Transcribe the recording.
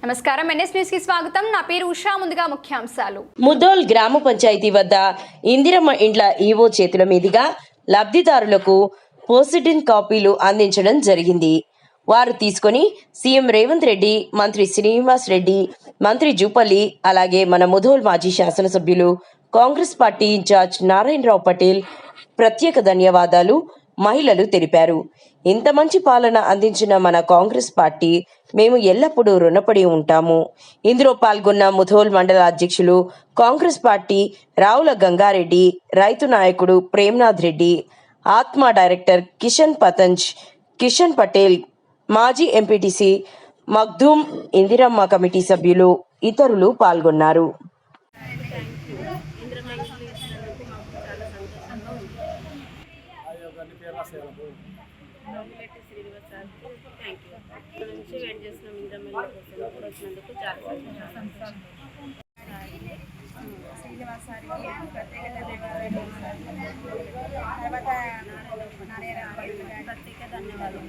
నమస్కారం, NS news కి స్వాగతం. నా పేరు ఉషా. ముందుగా ముఖ్యాంశాలు. ముదోల్ గ్రామ పంచాయతీ వద్ద ఇందిరమ్మ ఇండ్ల ఈవో చేతుల మీదుగా లబ్ధిదారులకు పోస్టిన్ కాపీలు అందించడం జరిగింది. వారు తీసుకొని సీఎం రేవంత్ రెడ్డి, మంత్రి శ్రీనివాస్ రెడ్డి, మంత్రి జూపల్లి, అలాగే మన ముదోల్ మాజీ శాసనసభ్యులు కాంగ్రెస్ పార్టీ ఇన్ఛార్జ్ నారాయణరావు పటేల్ ప్రత్యేక ధన్యవాదాలు మహిళలు తెలిపారు. ఇంత మంచి పాలన అందించిన మన కాంగ్రెస్ పార్టీ మేము ఎల్లప్పుడూ రుణపడి ఉంటాము. ఇందులో పాల్గొన్న ముధోల్ మండల అధ్యక్షులు, కాంగ్రెస్ పార్టీ రావుల గంగారెడ్డి, రైతు నాయకుడు ప్రేమ్నాథ్ రెడ్డి, ఆత్మ డైరెక్టర్ కిషన్ పటేల్, మాజీ ఎంపీటీసీ మగ్ధూమ్, ఇందిరమ్మ కమిటీ సభ్యులు, ఇతరులు పాల్గొన్నారు. నుంచి వెయిట్ చేస్తున్నాం. ఇంద్రమ్మ కోసం వచ్చినందుకు చాలా సంతోషం. శ్రీనివాస్ సార్కి ప్రత్యేక ధన్యవాదాలు. తర్వాత ప్రత్యేక ధన్యవాదాలు.